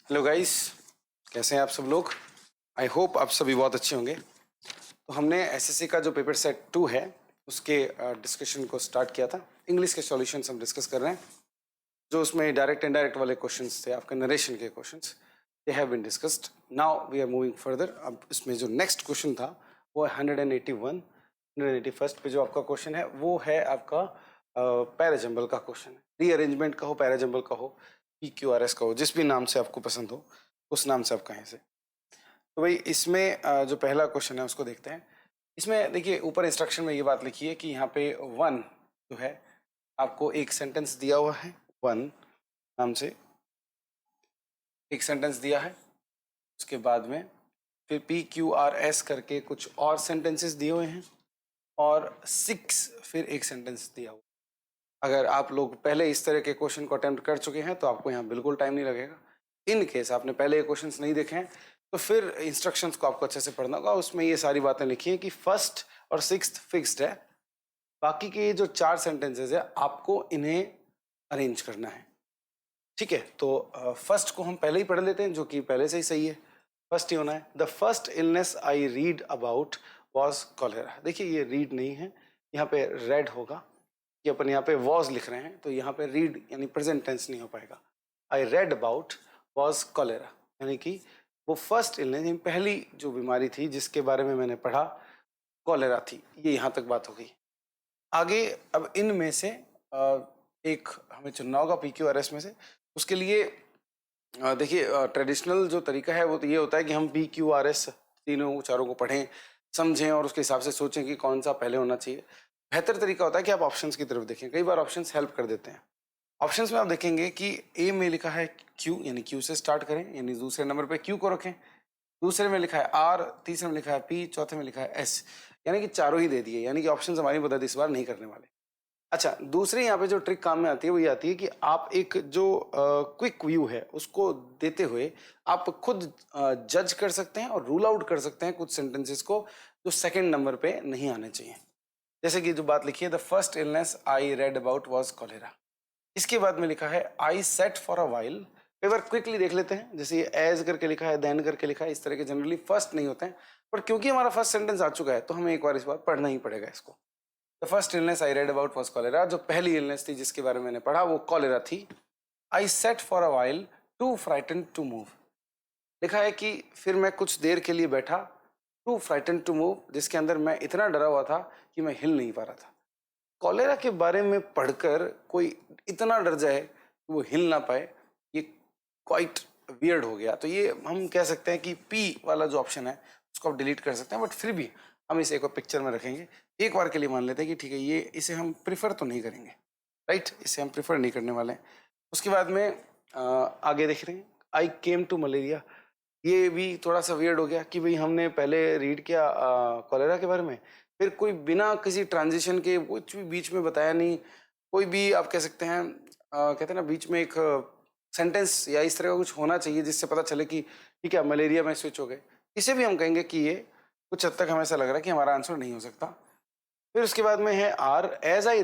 Hello guys, कैसे हैं आप सब लोग। आई होप आप सभी बहुत अच्छे होंगे। तो हमने एसएससी का जो पेपर सेट 2 है उसके डिस्कशन को स्टार्ट किया था। इंग्लिश के सॉल्यूशंस हम डिस्कस कर रहे हैं। जो उसमें डायरेक्ट इनडायरेक्ट वाले क्वेश्चंस थे, आपके नरेशन के questions, they have been discussed. Now we are moving further. अब इसमें जो नेक्स्ट क्वेश्चन था वो 181 181 पे जो आपका क्वेश्चन है वो है आपका पैराजंबल का क्वेश्चन है। रीअरेंजमेंट का हो, पैराजंबल का हो, PQRS का हो, जिस भी नाम से आपको पसंद हो उस नाम से आप कहें से। तो भाई इसमें जो पहला क्वेश्चन है उसको देखते हैं। इसमें देखिए ऊपर इंस्ट्रक्शन में ये बात लिखी है कि यहाँ पे वन जो है आपको एक सेंटेंस दिया हुआ है, वन नाम से एक सेंटेंस दिया है। उसके बाद में फिर PQRS करके कुछ और सेंटेंसेस दिए हुए हैं और 6 फिर एक सेंटेंस दिया हुआ। अगर आप लोग पहले इस तरह के क्वेश्चन को अटेम्प्ट कर चुके हैं तो आपको यहाँ बिल्कुल टाइम नहीं लगेगा। इन केस आपने पहले ये क्वेश्चंस नहीं देखे हैं तो फिर इंस्ट्रक्शंस को आपको अच्छे से पढ़ना होगा। उसमें ये सारी बातें लिखी हैं कि फर्स्ट और सिक्स्थ फिक्स्ड है, बाकी के ये जो 4 सेंटेंसेस है आपको इन्हें अरेंज करना है। ठीक है, तो फर्स्ट को हम पहले ही पढ़ लेते हैं जो कि पहले से ही सही है। फर्स्ट ही होना है, the first illness I read about was cholera. देखिए ये रीड नहीं है, यहाँ पे रेड होगा कि अपन यहाँ पे वॉज लिख रहे हैं तो यहाँ पे रीड यानी प्रेजेंट टेंस नहीं हो पाएगा। आई रेड अबाउट वॉज कॉलेरा, यानी कि वो फर्स्ट इलनेस, पहली जो बीमारी थी जिसके बारे में मैंने पढ़ा कॉलेरा थी। ये यहाँ तक बात हो गई। आगे अब इनमें से एक हमें चुनना होगा PQRS में से। उसके लिए देखिए ट्रेडिशनल जो तरीका है वो तो ये होता है कि हम PQRS तीनों चारों को पढ़ें, समझें और उसके हिसाब से सोचें कि कौन सा पहले होना चाहिए। बेहतर तरीका होता है कि आप ऑप्शंस की तरफ देखें। कई बार ऑप्शंस हेल्प कर देते हैं। ऑप्शंस में आप देखेंगे कि ए में लिखा है Q, यानी Q से स्टार्ट करें, यानी दूसरे नंबर पे Q को रखें। दूसरे में लिखा है R, तीसरे में लिखा है P, चौथे में लिखा है S, यानी कि चारों ही दे दिए, यानी कि ऑप्शंस हमारी मदद इस बार नहीं करने वाले। अच्छा, दूसरी यहाँ पे जो ट्रिक काम में आती है वो ये आती है कि आप एक जो क्विक व्यू है उसको देते हुए आप खुद जज कर सकते हैं और रूल आउट कर सकते हैं कुछ सेंटेंसेस को जो सेकंड नंबर पे नहीं आने चाहिए। जैसे कि जो बात लिखी है, the first illness I read about was cholera. इसके बाद में लिखा है आई सेट फॉर अ वाइल। कई बार क्विकली देख लेते हैं, जैसे ये एज करके लिखा है, देन करके लिखा है, इस तरह के जनरली फर्स्ट नहीं होते हैं। पर क्योंकि हमारा फर्स्ट सेंटेंस आ चुका है तो हमें एक बार इस बार पढ़ना ही पड़ेगा इसको। The first illness I read about was cholera. जो पहली इलनेस थी जिसके बारे में मैंने पढ़ा वो कॉलेरा थी। I set for a while too frightened to move. लिखा है कि फिर मैं कुछ देर के लिए बैठा, टू फ्राइटन टू मूव, जिसके अंदर मैं इतना डरा हुआ था कि मैं हिल नहीं पा रहा था। कॉलेरा के बारे में पढ़कर कोई इतना डर जाए कि वो हिल ना पाए, ये क्वाइट वियर्ड हो गया। तो ये हम कह सकते हैं कि P वाला जो ऑप्शन है उसको आप डिलीट कर सकते हैं, बट फिर भी हम इसे एक पिक्चर में रखेंगे। एक बार के लिए मान लेते हैं कि ठीक है, ये इसे हम प्रिफर तो नहीं करेंगे, राइट, इसे हम प्रिफर नहीं करने वाले हैं। उसके बाद में आगे देख रहे हैं, आई केम टू मलेरिया। ये भी थोड़ा सा वियर्ड हो गया कि भाई हमने पहले रीड किया कॉलेरा के बारे में, फिर कोई बिना किसी ट्रांजिशन के कुछ भी बीच में बताया नहीं। कोई भी आप कह सकते हैं कहते हैं ना, बीच में एक सेंटेंस या इस तरह का कुछ होना चाहिए जिससे पता चले कि ठीक है मलेरिया में स्विच हो गए। इसे भी हम कहेंगे कि ये कुछ हद तक हमें ऐसा लग रहा है कि हमारा आंसर नहीं हो सकता। फिर उसके बाद में है R, as I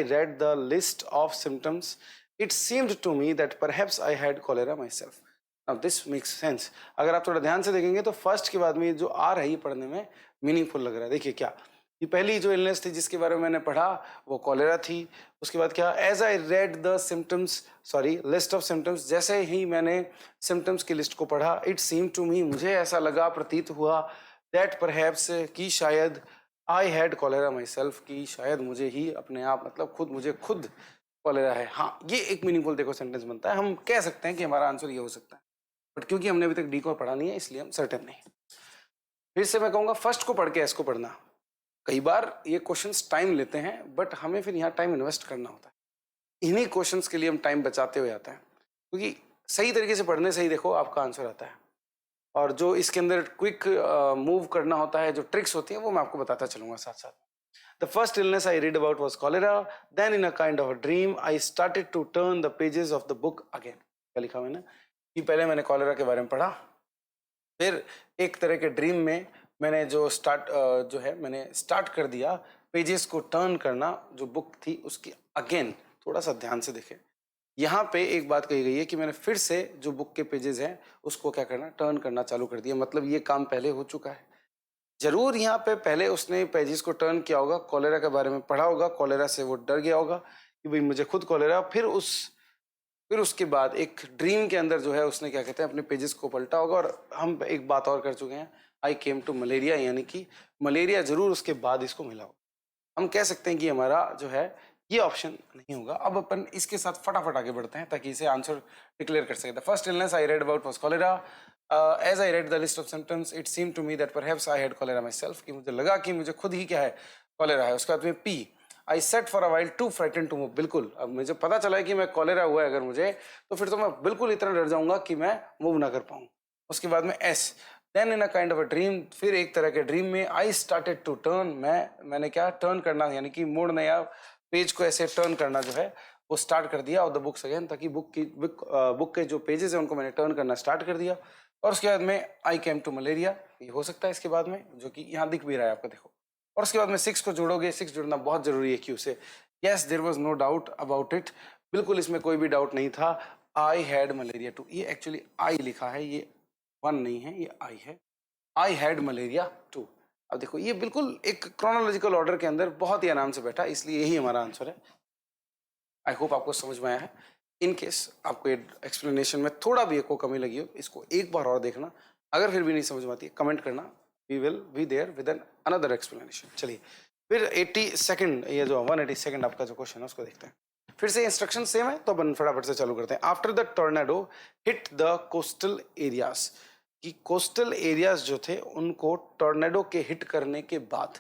read the list of symptoms it seemed to me that perhaps I had cholera myself. Now this makes sense. अगर आप थोड़ा ध्यान से देखेंगे तो फर्स्ट के बाद में जो आर है ये पढ़ने में मीनिंगफुल लग रहा है। देखिए क्या, ये पहली जो इलनेस थी जिसके बारे में मैंने पढ़ा वो कॉलेरा थी। उसके बाद क्या, as I read the symptoms list of symptoms, जैसे ही मैंने सिम्टम्स की लिस्ट को पढ़ा, इट सीम टू मी, मुझे ऐसा लगा, प्रतीत हुआ, दैट परहैप्स, कि शायद, आई हैड कॉलेरा माई सेल्फ, की शायद मुझे ही अपने आप, मतलब खुद, मुझे खुद कॉलेरा है। हाँ, ये एक मीनिंगफुल देखो सेंटेंस बनता है। हम कह सकते हैं कि हमारा आंसर ये हो सकता है, बट क्योंकि हमने अभी तक डी को पढ़ा नहीं है इसलिए हम सर्टेन नहीं। फिर से मैं कहूँगा फर्स्ट को पढ़ के एस को पढ़ना। कई बार ये क्वेश्चंस टाइम लेते हैं बट हमें फिर यहाँ टाइम इन्वेस्ट करना होता है। इन्हीं क्वेश्चंस के लिए हम टाइम बचाते हुए आते हैं, क्योंकि सही तरीके से पढ़ने से ही देखो आपका आंसर आता है। और जो इसके अंदर क्विक मूव करना होता है, जो ट्रिक्स होती हैं, वो मैं आपको बताता चलूंगा साथ साथ। The first illness I read about was cholera. Then in a kind of a dream, I started to turn the pages of the book again. क्या लिखा मैंने कि पहले मैंने कॉलेरा के बारे में पढ़ा, फिर एक तरह के ड्रीम में मैंने जो मैंने स्टार्ट कर दिया पेजेस को टर्न करना, जो बुक थी उसकी। अगेन थोड़ा सा ध्यान से देखें, यहाँ पे एक बात कही गई है कि मैंने फिर से जो बुक के पेजेस हैं उसको क्या करना, टर्न करना चालू कर दिया, मतलब ये काम पहले हो चुका है। जरूर यहाँ पे पहले उसने पेजेस को टर्न किया होगा, कॉलेरा के बारे में पढ़ा होगा, कॉलेरा से वो डर गया होगा कि भाई मुझे खुद कॉलेरा, फिर उसके बाद एक ड्रीम के अंदर जो है उसने क्या कहते हैं अपने पेजेस को पलटा होगा। और हम एक बात और कर चुके हैं, आई केम टू मलेरिया, यानी कि मलेरिया जरूर उसके बाद इसको मिला होगा। हम कह सकते हैं कि हमारा जो है ये ऑप्शन नहीं होगा। अब अपन इसके साथ फटाफट आगे बढ़ते हैं ताकि इसे आंसर डिक्लेयर कर सके। The first illness I read about was cholera. As I read the list of symptoms it seem to me that perhaps I had cholera myself, कि मुझे लगा कि मुझे खुद ही क्या है, कॉलेरा है। उसके बाद में P, I set for a while too frightened to move. बिल्कुल, अब मुझे पता चला है कि मैं कॉलेरा हुआ है अगर मुझे, तो फिर तो मैं बिल्कुल इतना डर जाऊंगा कि मैं मूव ना कर पाऊँ। उसके बाद में S, then in a kind of a dream, फिर एक तरह के ड्रीम में आई स्टार्टेड टू टर्न, मैंने क्या टर्न करना, यानी कि मोड़ना या पेज को ऐसे टर्न करना जो है वो स्टार्ट कर दिया। और द बुक्स अगेन, ताकि बुक के जो पेजेस हैं उनको मैंने टर्न करना स्टार्ट कर दिया। और उसके बाद में आई केम टू मलेरिया, ये हो सकता है इसके बाद में, जो कि यहाँ दिख भी रहा है आपको, देखो। और उसके बाद में 6 को जोड़ोगे, 6 जुड़ना बहुत जरूरी है क्यू से। Yes, there was no doubt about it, बिल्कुल इसमें कोई भी डाउट नहीं था। आई हैड मलेरिया टू, ये एक्चुअली आई लिखा है, ये 1 नहीं है, ये आई है। I had malaria too. अब देखो ये बिल्कुल एक क्रोनोलॉजिकल ऑर्डर के अंदर बहुत ही आराम से बैठा, इसलिए यही हमारा आंसर है। आई होप आपको समझ में आया है। इन केस आपको एक्सप्लेनेशन में थोड़ा भी को कमी लगी हो, इसको एक बार और देखना। अगर फिर भी नहीं समझ में आती है कमेंट करना, we will be there with an another explanation. चलिए फिर 82nd, ये जो 182nd आपका जो क्वेश्चन है उसको देखते हैं। फिर से इंस्ट्रक्शन सेम है तो अपन फटाफट से चालू करते हैं। After the tornado hit the coastal areas, कि कोस्टल एरियाज जो थे उनको टॉर्नेडो के हिट करने के बाद,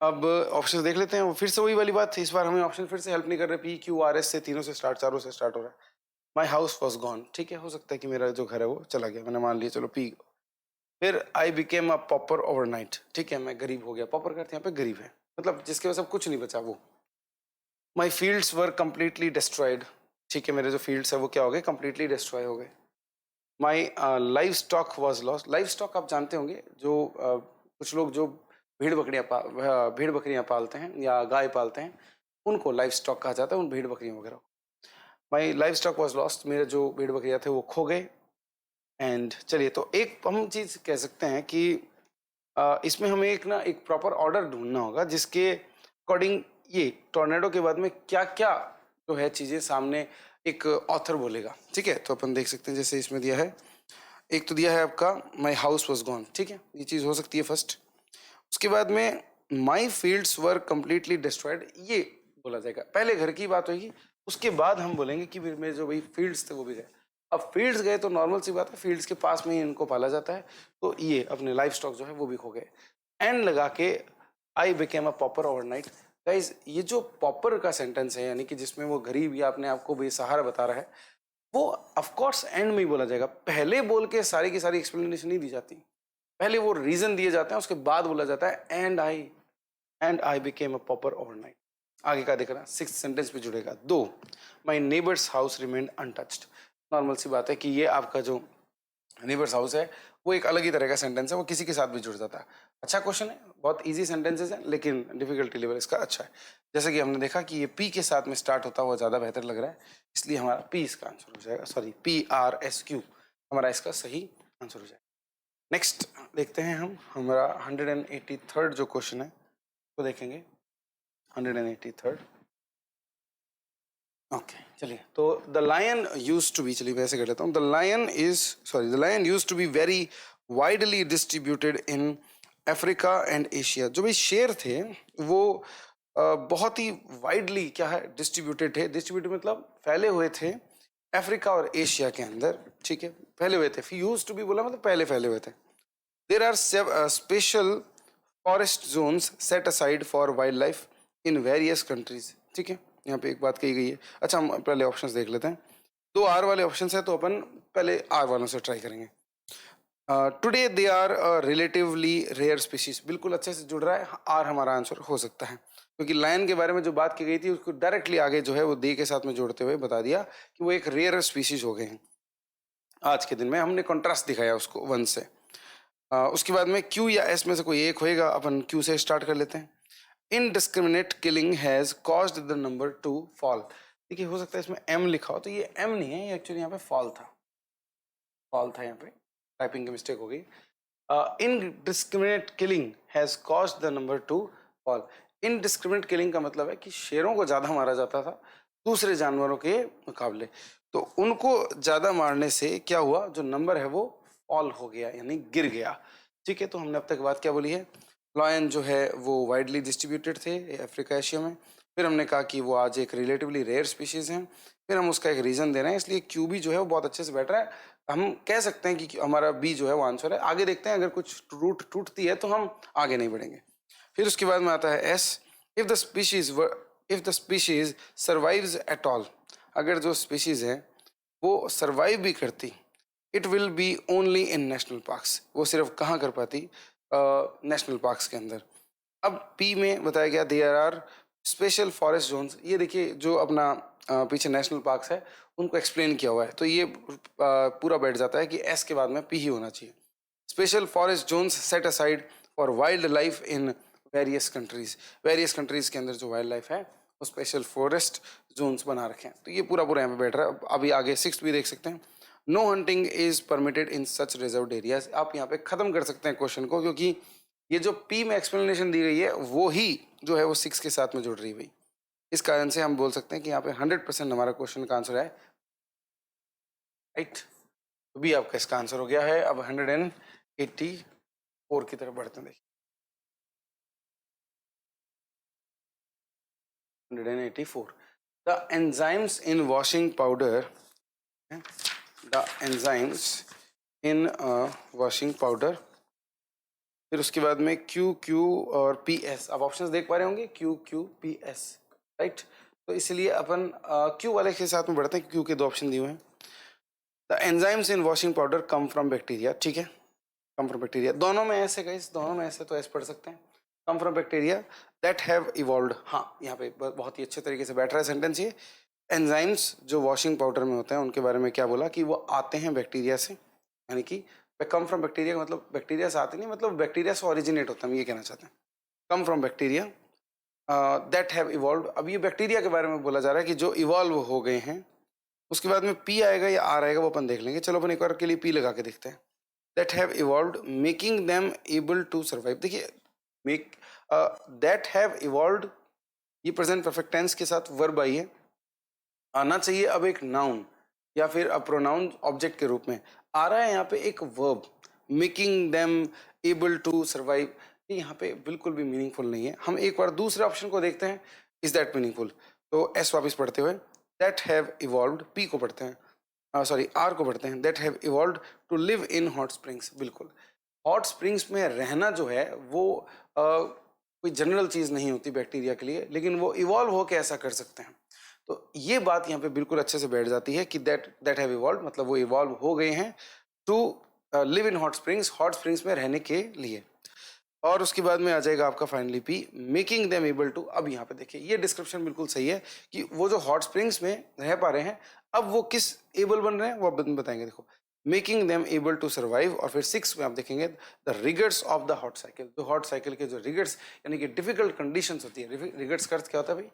अब ऑप्शन देख लेते हैं। फिर से वही वाली बात, इस बार हमें ऑप्शन फिर से हेल्प नहीं कर रहे। पी क्यू आर एस से, तीनों से स्टार्ट, चारों से स्टार्ट हो रहा है। माई हाउस वॉज गॉन, ठीक है, हो सकता है कि मेरा जो घर है वो चला गया, मैंने मान लिया, चलो पी। फिर I became a pauper overnight, ठीक है, मैं गरीब हो गया। पॉपर करते यहाँ पे गरीब है, मतलब जिसके वजह से कुछ नहीं बचा वो। माई फील्ड्स वर कम्प्लीटली डिस्ट्रॉयड, ठीक है, मेरे जो फील्ड्स है वो क्या हो गए, कम्प्लीटली डिस्ट्रॉय हो गए। My life stock was lost, life stock आप जानते होंगे, जो कुछ लोग जो भेड़ बकरियां पालते हैं या गाय पालते हैं, उनको लाइफ स्टॉक कहा जाता है, उन भेड़ बकरियों वगैरह। My life stock was lost, मेरे जो भेड़ बकरियां थे वो खो गए। एंड चलिए, तो एक हम चीज़ कह सकते हैं कि इसमें हमें एक प्रॉपर ऑर्डर ढूंढना होगा जिसके अकॉर्डिंग ये टॉर्नेडो के बाद में क्या क्या जो है चीज़ें सामने एक ऑथर बोलेगा, ठीक है। तो अपन देख सकते हैं, जैसे इसमें दिया है, एक तो दिया है आपका माई हाउस वॉज गॉन, ठीक है, ये चीज़ हो सकती है फर्स्ट। उसके बाद में माई फील्ड्स वर कम्प्लीटली डिस्ट्रॉयड, ये बोला जाएगा, पहले घर की बात होगी, उसके बाद हम बोलेंगे कि मेरे जो भाई फील्ड्स थे वो भी गए। अब फील्ड्स गए तो नॉर्मल सी बात है, फील्ड्स के पास में ही इनको पाला जाता है, तो ये अपने लाइफ स्टॉक जो है वो भी खो गए। एंड लगा के I became a pauper overnight. Guys, ये जो पॉपर का सेंटेंस है, यानी कि जिसमें वो गरीब या अपने आप को बेसहारा बता रहा है, वो ऑफकोर्स एंड में ही बोला जाएगा। पहले बोल के सारी की सारी एक्सप्लेनेशन नहीं दी जाती, पहले वो रीजन दिए जाते हैं, उसके बाद बोला जाता है and I became a pauper overnight. आगे का देखना, 6th सेंटेंस पे जुड़ेगा। 2, my neighbour's house remained untouched. Normal सी बात है कि ये आपका जो नेबर्स हाउस है वो एक अलग ही तरह का सेंटेंस है, वो किसी के साथ भी जुड़ जाता है। अच्छा क्वेश्चन है, बहुत इजी सेंटेंसेस है, लेकिन डिफिकल्टी लेवल इसका अच्छा है। जैसे कि हमने देखा कि ये पी के साथ में स्टार्ट होता हुआ ज़्यादा बेहतर लग रहा है, इसलिए हमारा पी इसका आंसर हो जाएगा, सॉरी PRSQ हमारा इसका सही आंसर हो जाएगा। नेक्स्ट देखते हैं हमारा 183rd जो क्वेश्चन है तो देखेंगे। 183rd, ओके, चलिए। तो the lion used to be, चलिए मैं ऐसे कर लेता हूँ, the lion used to be very widely distributed in Africa and Asia. जो भी शेर थे वो बहुत ही वाइडली क्या है, डिस्ट्रीब्यूटेड थे। डिस्ट्रीब्यूटेड मतलब फैले हुए थे अफ्रीका और एशिया के अंदर, ठीक है, फैले हुए थे। यूज्ड टू बी बोला मतलब पहले फैले हुए थे। There are special forest zones set aside for wildlife in various countries, ठीक है, यहाँ पे एक बात कही गई है। अच्छा, हम पहले ऑप्शंस देख लेते हैं। 2 R वाले ऑप्शंस है तो अपन पहले R वालों से ट्राई करेंगे। Today they are relatively rare species, बिल्कुल अच्छे से जुड़ रहा है, R हमारा आंसर हो सकता है, क्योंकि लायन के बारे में जो बात की गई थी उसको डायरेक्टली आगे जो है वो दे के साथ में जोड़ते हुए बता दिया कि वो एक रेयर स्पीशीज हो गए हैं। आज के दिन में हमने कॉन्ट्रास्ट दिखाया उसको 1 से। उसके बाद में Q या S में से कोई एक होएगा, अपन Q से स्टार्ट कर लेते हैं। Indiscriminate killing has caused the number two fall, देखिए हो सकता है इसमें एम लिखा हो, तो ये एम नहीं है, ये एक्चुअली यहाँ पे फॉल था, यहाँ पे टाइपिंग की मिस्टेक हो गई। Indiscriminate killing has caused the number two fall. Indiscriminate killing का मतलब है कि शेरों को ज्यादा मारा जाता था दूसरे जानवरों के मुकाबले, तो उनको ज्यादा मारने से क्या हुआ, जो नंबर है वो फॉल हो गया, यानी गिर गया। ठीक है, तो हमने अब तक बात क्या बोली है, लॉयन जो है वो वाइडली डिस्ट्रीब्यूटेड थे अफ्रीका एशिया में। फिर हमने कहा कि वो आज एक रिलेटिवली रेयर स्पीशीज हैं। फिर हम उसका एक रीजन दे रहे हैं, इसलिए क्यूबी जो है वो बहुत अच्छे से बैठ रहा है। हम कह सकते हैं कि हमारा बी जो है वो आंसर है। आगे देखते हैं, अगर कुछ रूट टूटती है तो हम आगे नहीं बढ़ेंगे। फिर उसके बाद में आता है S, if the species survives at all. अगर जो स्पीशीज है वो सर्वाइव भी करती, it will be only in national parks. वो सिर्फ कहाँ कर पाती, नेशनल पार्क्स के अंदर। अब पी में बताया गया there are special forest zones. ये देखिए जो अपना पीछे नेशनल पार्क्स है उनको एक्सप्लेन किया हुआ है, तो ये पूरा बैठ जाता है कि एस के बाद में पी ही होना चाहिए। Special forest zones set aside for wildlife in various countries. Various countries के अंदर जो वाइल्ड लाइफ है वो स्पेशल फॉरेस्ट जोन्स बना रखे हैं, तो ये पूरा पूरा यहाँ पे बैठ रहा है। अभी आगे 6 भी देख सकते हैं, no hunting is permitted in such reserved areas. आप यहाँ पे खत्म कर सकते हैं क्वेश्चन को, क्योंकि ये जो पी में एक्सप्लेनेशन दी गई है वो ही जो है वो 6 के साथ में जुड़ रही हुई। इस कारण से हम बोल सकते हैं कि यहाँ पे 100% हमारा क्वेश्चन का आंसर है राइट। तो भी आपका इसका आंसर हो गया है। अब 184 की तरफ बढ़ते हैं। देखिए 184, the enzymes in washing powder, the enzymes in washing powder. फिर उसके बाद में क्यू क्यू और पी एस, आप ऑप्शंस देख पा रहे होंगे, Q Q P S right. तो इसलिए अपन क्यू वाले के साथ में बढ़ते हैं, क्यू के 2 ऑप्शन दिए हुए हैं। The enzymes in washing powder come from bacteria, ठीक है, कम फ्रॉम बैक्टीरिया। दोनों में ऐसे गाइस, दोनों में ऐसे तो ऐसे पढ़ सकते हैं, come from bacteria that have evolved. हाँ यहाँ पे बहुत ही अच्छे तरीके से बैठ रहा है सेंटेंस ये। एंजाइम्स जो वॉशिंग पाउडर में होते हैं उनके बारे में क्या बोला कि वो आते हैं बैक्टीरिया से, यानी कि कम फ्रॉम बैक्टीरिया का मतलब बैक्टीरिया से आते नहीं, मतलब बैक्टीरिया से ओरिजिनेट होता है, हम ये कहना चाहते हैं। Come from bacteria that have evolved. अब ये बैक्टीरिया के बारे में बोला जा रहा है कि जो इवॉल्व हो गए हैं। उसके बाद में पी आएगा या आर आएगा वो अपन देख लेंगे। चलो अपन एक बार के लिए पी लगा के देखते हैं। That have evolved making them able to survive. देखिए मेक, दैट हैव इवॉल्व्ड ये प्रेजेंट परफेक्ट टेंस के साथ वर्ब आई है, आना चाहिए अब एक नाउन या फिर अ प्रोनाउन ऑब्जेक्ट के रूप में। आ रहा है यहाँ पे एक verb, making them able to survive. ये यहाँ पे बिल्कुल भी मीनिंगफुल नहीं है। हम एक बार दूसरे ऑप्शन को देखते हैं, इज दैट मीनिंगफुल। तो एस वापस पढ़ते हुए दैट हैव इवॉल्व्ड, पी को पढ़ते हैं, सॉरी आर को पढ़ते हैं, that have evolved to live in hot springs. बिल्कुल, हॉट स्प्रिंग्स में रहना जो है वो कोई जनरल चीज़ नहीं होती बैक्टीरिया के लिए, लेकिन वो इवॉल्व होकर ऐसा कर सकते हैं। तो ये बात यहाँ पे बिल्कुल अच्छे से बैठ जाती है कि दैट हैव इवॉल्व मतलब वो इवॉल्व हो गए हैं to live in hot springs में रहने के लिए। और उसके बाद में आ जाएगा आपका finally P, making them able to. अब यहाँ पे देखिए ये डिस्क्रिप्शन बिल्कुल सही है कि वो जो हॉट स्प्रिंग्स में रह पा रहे हैं, अब वो किस एबल बन रहे हैं वो बताएंगे। देखो making them able to survive, और फिर 6 में आप देखेंगे the rigours of the hot cycle. तो हॉट साइकिल के जो रिगर्स यानी कि डिफिकल्ट कंडीशंस होती है। रिगर्स का अर्थ क्या होता है भाई,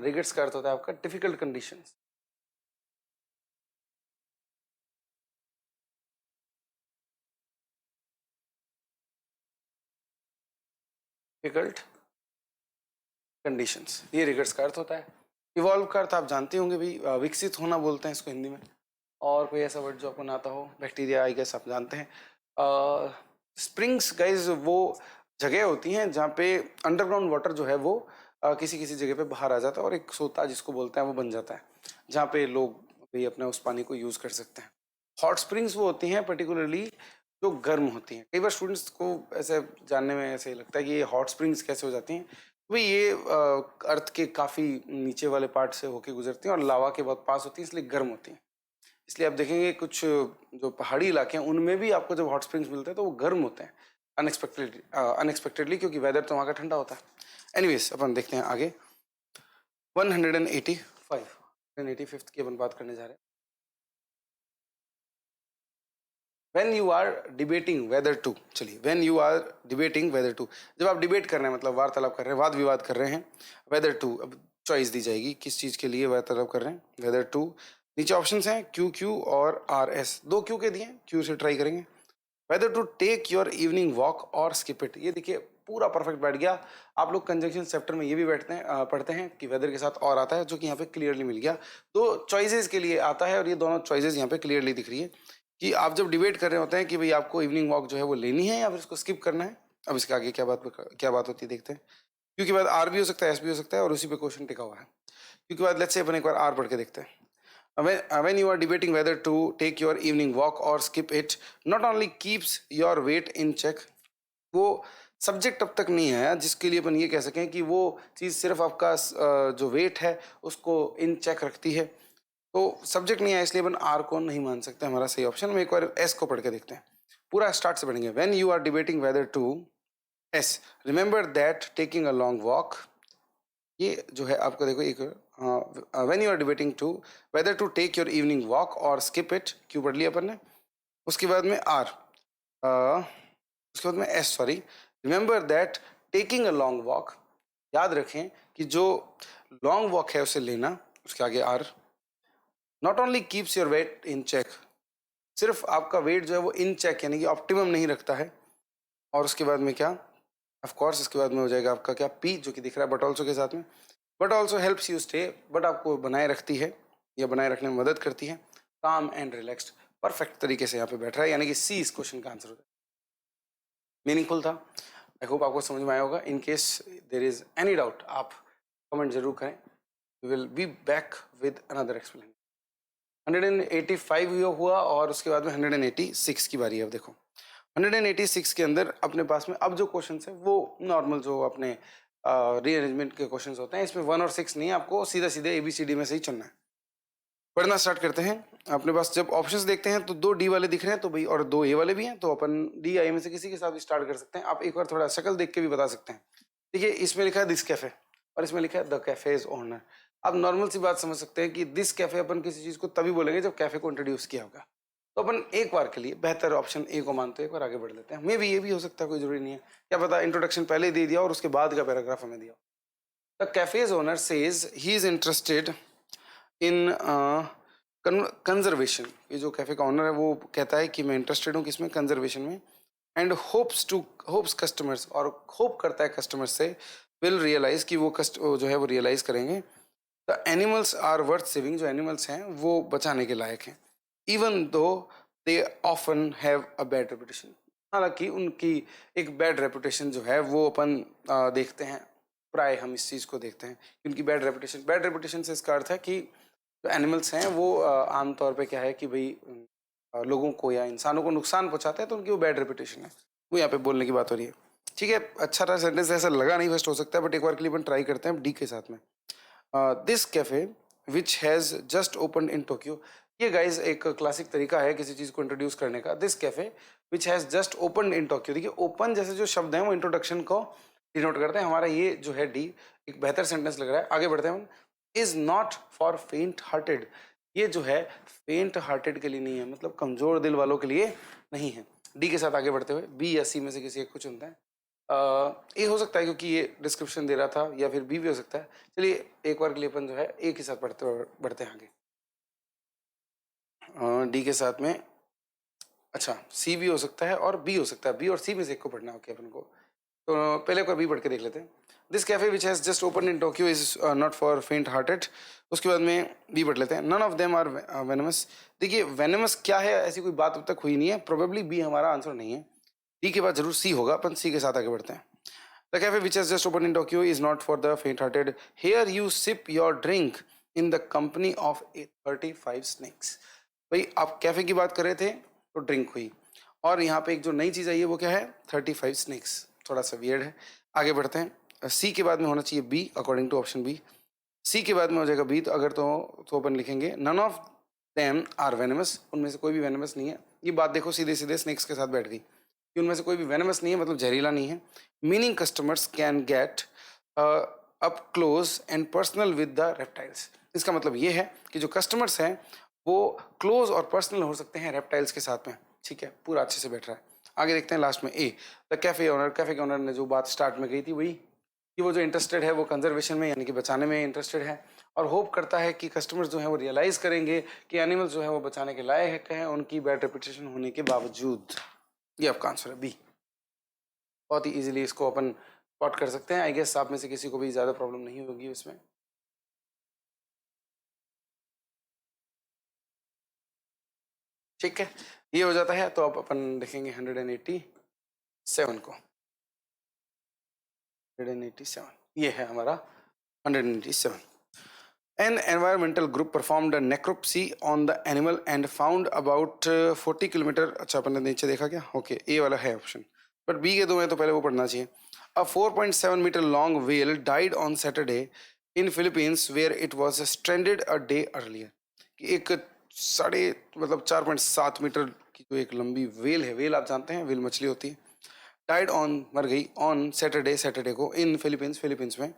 रिगर्स का अर्थ होता है आपका डिफिकल्ट कंडीशंस। डिफिकल्ट कंडीशंस, ये रिगर्स का अर्थ होता है। इवॉल्व का अर्थ आप जानते होंगे भी, विकसित होना बोलते हैं इसको हिंदी में। और कोई ऐसा वर्ड जो आपको ना आता हो, बैक्टीरिया आई गेस आप जानते हैं। स्प्रिंग्स गाइज वो जगह होती हैं जहाँ पे अंडरग्राउंड वाटर जो है वो किसी किसी जगह पे बाहर आ जाता है और एक सोता जिसको बोलते हैं वो बन जाता है, जहाँ पे लोग भी अपने उस पानी को यूज़ कर सकते हैं। हॉट स्प्रिंग्स वो होती हैं पर्टिकुलरली जो गर्म होती हैं। कई बार स्टूडेंट्स को ऐसे जानने में ऐसे लगता है कि ये हॉट स्प्रिंग्स कैसे हो जाती हैं। भाई ये अर्थ के काफ़ी नीचे वाले पार्ट से होके गुजरती हैं और लावा के बहुत पास होती हैं, इसलिए गर्म होती हैं। इसलिए आप देखेंगे कुछ जो पहाड़ी इलाके हैं उनमें भी आपको जब हॉट स्प्रिंग्स मिलते हैं तो वो गर्म होते हैं अनएक्सपेक्टेडली, क्योंकि वेदर तो वहाँ का ठंडा होता है। एनीवेज अपन देखते हैं आगे 185 की अपन बात करने जा रहे हैं। When you are debating whether to, चलिए when you are debating whether to, जब आप डिबेट कर रहे हैं मतलब वार्तालाप कर रहे हैं, वाद विवाद कर रहे हैं, whether to, अब चॉइस दी जाएगी, किस चीज़ के लिए वह तलब कर रहे हैं, वेदर टू। नीचे ऑप्शंस हैं क्यू क्यू और आर एस, दो क्यू के दिए हैं, क्यू से ट्राई करेंगे। Whether to take your evening walk और स्किप इट, ये देखिए पूरा परफेक्ट बैठ गया। आप लोग कंजंक्शन चैप्टर में ये भी बैठते हैं पढ़ते हैं कि वेदर के साथ और आता है, जो कि यहाँ पे क्लियरली मिल गया। दो चॉइसेस के लिए आता है और ये दोनों चॉइसेस यहाँ पे क्लियरली दिख रही है कि आप जब डिबेट कर रहे होते हैं कि भाई आपको इवनिंग वॉक जो है वो लेनी है या फिर उसको स्किप करना है। अब इसके आगे क्या बात होती है देखते हैं। क्योंकि बाद आर भी हो सकता है, एस भी हो सकता है और उसी पे क्वेश्चन टिका हुआ है। क्योंकि बाद लेट्स से अपन एक बार आर पढ़ के देखते हैं। When you are debating whether to take your evening walk or skip it, not only keeps your weight in check, वो सब्जेक्ट अब तक नहीं है जिसके लिए अपन ये कह सकें कि वो चीज़ सिर्फ आपका जो वेट है उसको इन चेक रखती है, तो सब्जेक्ट नहीं है इसलिए अपन आर को नहीं मान सकते हमारा सही ऑप्शन। में एक बार एस को पढ़ के देखते हैं, पूरा स्टार्ट से पढ़ेंगे। When you are debating whether to S, remember that taking a long walk, ये जो है आपको देखो एक when you are debating to whether to take your evening walk और स्किप इट, क्यों पढ़ लिया अपन ने। उसके बाद में आर, उसके बाद में S, sorry, remember that taking a long walk, याद रखें कि जो लॉन्ग वॉक है उसे लेना। उसके आगे R, not only keeps your weight in check, सिर्फ आपका वेट जो है वो इन चेक यानी कि ऑप्टिमम नहीं रखता है। और उसके बाद में क्या, ऑफ कोर्स इसके बाद में हो जाएगा आपका क्या, पी जो कि दिख रहा है बट ऑल्सो के साथ में, but also helps you stay, but आपको बनाए रखती है या बनाए रखने में मदद करती है। काम एंड रिलैक्स्ड, परफेक्ट तरीके से यहाँ पे बैठ रहा है, यानी कि सी इस क्वेश्चन का आंसर होता है। मीनिंगफुल था, आई होप आपको समझ में आया होगा। In case there is any doubt आप कमेंट जरूर करें, we will be back with another explanation. 185 हुआ और उसके बाद में 186 की बारी है। अब देखो 186 के अंदर अपने पास में अब जो क्वेश्चन है वो नॉर्मल जो अपने रीअरेंजमेंट के क्वेश्चंस होते हैं, इसमें 1 और 6 नहीं है, आपको सीधा सीधे ABCD में से ही चुनना है। पढ़ना स्टार्ट करते हैं। अपने पास जब ऑप्शंस देखते हैं तो 2 D वाले दिख रहे हैं तो भाई, और 2 A वाले भी हैं, तो अपन D I में से किसी के साथ भी स्टार्ट कर सकते हैं। आप एक बार थोड़ा शक्ल देख के भी बता सकते हैं। देखिए इसमें लिखा है दिस कैफे और इसमें लिखा है द कैफेज ओनर। आप नॉर्मल सी बात समझ सकते हैं कि दिस कैफे अपन किसी चीज को तभी बोलेंगे जब कैफे को इंट्रोड्यूस किया होगा। तो अपन एक बार के लिए बेहतर ऑप्शन ए को मानते हैं, एक बार आगे बढ़ लेते हैं। मे भी ये भी हो सकता है, कोई जरूरी नहीं है, क्या पता इंट्रोडक्शन पहले ही दे दिया और उसके बाद का पैराग्राफ हमें दिया। The cafes owner says he is interested in conservation, ये जो कैफे का ओनर है वो कहता है कि मैं इंटरेस्टेड हूँ किसमें, कंजर्वेशन में। एंड होप्स कस्टमर्स, और होप करता है कस्टमर्स से, विल रियलाइज कि वो जो है वो रियलाइज करेंगे the animals are worth saving, जो एनिमल्स हैं वो बचाने के लायक हैं, even though they often have a bad reputation, हालांकि उनकी एक बैड रेपुटेशन जो है वो अपन देखते हैं, प्राय हम इस चीज़ को देखते हैं कि उनकी बैड रेपुटेशन से इसका अर्थ है कि जो एनिमल्स हैं वो आमतौर पे क्या है कि भाई लोगों को या इंसानों को नुकसान पहुंचाते हैं, तो उनकी वो बैड रेपुटेशन है, वो यहाँ पे बोलने की बात हो रही है। ठीक है, अच्छा रहा सेंटेंस, ऐसा लगा नहीं फर्स्ट हो सकता है, बट एक बार के लिए अपन ट्राई करते हैं डी के साथ में। This cafe which has just open in Tokyo, ये गाइज एक क्लासिक तरीका है किसी चीज़ को इंट्रोड्यूस करने का। This cafe which has just open in Tokyo, देखिए ओपन जैसे जो शब्द हैं वो इंट्रोडक्शन को डिनोट करते हैं। हमारा ये जो है डी एक बेहतर सेंटेंस लग रहा है, आगे बढ़ते हैं हम। Is not for faint hearted, ये जो है फेंट हार्टेड के लिए नहीं है, मतलब कमजोर दिल वालों के लिए नहीं है। डी के साथ आगे बढ़ते हुए बी या सी में से किसी एक को चुनते हैं। ए हो सकता है क्योंकि ये डिस्क्रिप्शन दे रहा था, या फिर बी भी हो सकता है। चलिए एक बार के लिए अपन जो है ए के साथ बढ़ते हैं आगे। डी के साथ में अच्छा सी भी हो सकता है और बी हो सकता है, बी और सी में से एक को पढ़ना होगा अपन को, तो पहले एक बार बी पढ़ के देख लेते हैं। This cafe which has just open in Tokyo is not for faint hearted, उसके बाद में बी पढ़ लेते हैं। None of them are venomous, देखिए वेनमस क्या है ऐसी कोई बात अब तक हुई नहीं है, प्रोबेबली बी हमारा आंसर नहीं है, डी के बाद जरूर सी होगा, अपन सी के साथ आगे बढ़ते हैं। The cafe which has just open in Tokyo is not for the faint hearted, here you sip your drink in the company of 35 snakes. भाई आप कैफे की बात कर रहे थे तो ड्रिंक हुई, और यहाँ पे एक जो नई चीज़ आई है वो क्या है, 35 स्नेक्स, थोड़ा सा वियर्ड है। आगे बढ़ते हैं, सी के बाद में होना चाहिए B according to option B, C के बाद में हो जाएगा बी, तो अगर तो अपन लिखेंगे none of them are venomous, उनमें से कोई भी वेनमस नहीं है। ये बात देखो सीधे सीधे स्नेक्स के साथ बैठ गई कि उनमें से कोई भी वेनमस नहीं है, मतलब जहरीला नहीं है। Meaning customers can get up close and personal with the reptiles, इसका मतलब ये है कि जो कस्टमर्स हैं वो क्लोज और पर्सनल हो सकते हैं रेप्टाइल्स के साथ में। ठीक है, पूरा अच्छे से बैठ रहा है। आगे देखते हैं लास्ट में ए, द कैफे ओनर, कैफे के ओनर ने जो बात स्टार्ट में कही थी वही कि वो जो इंटरेस्टेड है वो कंजर्वेशन में यानी कि बचाने में इंटरेस्टेड है, और होप करता है कि कस्टमर्स जो हैं वो रियलाइज करेंगे कि एनिमल्स जो है वो बचाने के लायक हैं उनकी बैड रेपुटेशन होने के बावजूद। ये आपका आंसर है बी। बहुत ही इजीली इसको अपन स्पॉट कर सकते हैं। आई गेस आप में से किसी को भी ज़्यादा प्रॉब्लम नहीं होगी इसमें। ठीक है, ये हो जाता है तो अब अपन देखेंगे 187 को। 187 ये है हमारा 187। An environmental group performed a necropsy on the animal and found about 40 kilometre. अच्छा अपन ने नीचे देखा क्या? ओके ए वाला है ऑप्शन, बट बी के दो में तो पहले वो पढ़ना चाहिए। A 4.7 meter long whale died on Saturday in Philippines where it was stranded a day earlier। कि एक साढ़े मतलब 4.7 मीटर की जो एक लंबी वेल है, वेल आप जानते हैं वेल मछली होती है, डाइड ऑन मर गई ऑन सैटरडे को इन फिलीपींस में,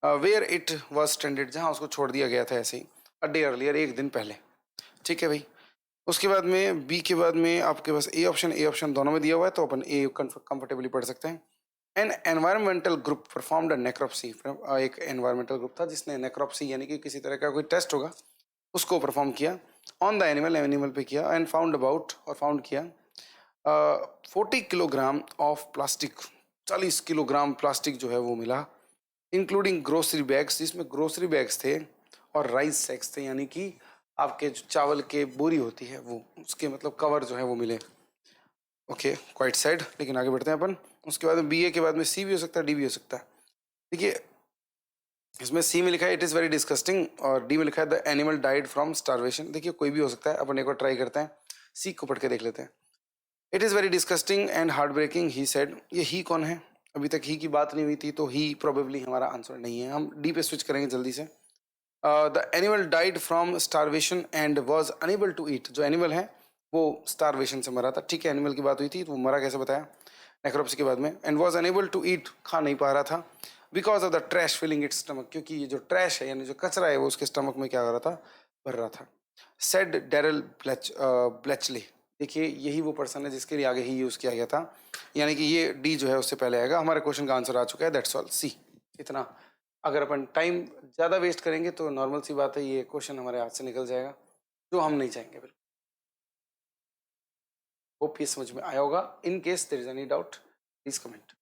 वेयर इट वॉज स्ट्रेंडेड जहाँ उसको छोड़ दिया गया था ऐसे ही अ डे अर्लियर एक दिन पहले। ठीक है भाई, उसके बाद में बी के बाद में आपके पास ए ऑप्शन दोनों में दिया हुआ है तो अपन ए कंफर्टेबली पढ़ सकते हैं। एन एनवायरमेंटल ग्रुप परफॉर्म्ड अ नेक्रोप्सी। एक एनवायरमेंटल ग्रुप था जिसने नेक्रोप्सी यानी कि किसी तरह का कोई टेस्ट होगा उसको परफॉर्म किया ऑन द एनिमल पे किया एंड फाउंड किया 40 kilogram of plastic. 40 kilogram plastic जो है वो मिला, इंक्लूडिंग ग्रोसरी बैग्स, जिसमें ग्रोसरी बैग्स थे और राइस सैक्स थे यानी कि आपके जो चावल के बोरी होती है वो, उसके मतलब कवर जो है वो मिले। ओके क्वाइट साइड, लेकिन आगे बढ़ते हैं अपन। उसके बाद में बी ए के बाद में सी भी हो सकता है, डी भी हो सकता है। देखिए इसमें सी में लिखा है इट इज़ वेरी डिस्गस्टिंग और डी में लिखा है the animal died from starvation. देखिए कोई भी हो सकता है, अपन एक बार ट्राई करते हैं, सी को पढ़ के देख लेते हैं। It is very disgusting and heart breaking he said. ये ही कौन है? अभी तक ही की बात नहीं हुई थी तो ही प्रोबेबली हमारा आंसर नहीं है। हम डी पे स्विच करेंगे जल्दी से। The animal died from starvation and was unable to eat. जो एनिमल है वो स्टारवेशन से मरा था। ठीक है, एनिमल की बात हुई थी तो वो मरा कैसे बताया नेक्रोप्सी के बाद में। And was unable to eat, खा नहीं पा रहा था, because of the trash filling its stomach, क्योंकि ये जो ट्रैश है यानी जो कचरा है वो उसके स्टमक में क्या हो रहा था, भर रहा था। Said Darrell Blatchley. देखिए यही वो पर्सन है जिसके लिए आगे ही यूज़ किया गया था, यानी कि ये डी जो है उससे पहले आएगा। हमारे क्वेश्चन का आंसर आ चुका है, दैट्स ऑल सी। इतना अगर अपन टाइम ज़्यादा वेस्ट करेंगे तो नॉर्मल सी बात है ये क्वेश्चन हमारे हाथ से निकल जाएगा, जो हम नहीं चाहेंगे बिल्कुल। होप ये समझ में आया होगा। In case there is any doubt please comment.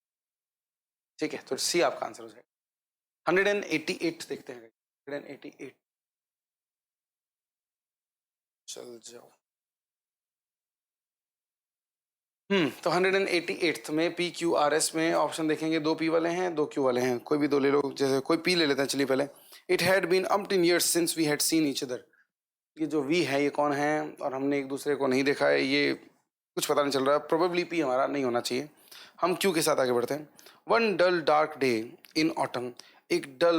ठीक है, तो सी आपका आंसर हो जाएगा। 188 देखते हैं। 188 चल जाओ। तो 188 में पी क्यू आर एस में ऑप्शन देखेंगे, दो पी वाले हैं दो क्यू वाले हैं, कोई भी दो ले लो, जैसे कोई पी ले लेते हैं। चलिए पहले, it had been umpteen years since we had seen each other. ये जो वी है ये कौन है और हमने एक दूसरे को नहीं देखा है, ये कुछ पता नहीं चल रहा है। प्रोबेबली पी हमारा नहीं होना चाहिए। हम क्यू के साथ आगे बढ़ते हैं। One dull dark day in autumn. एक डल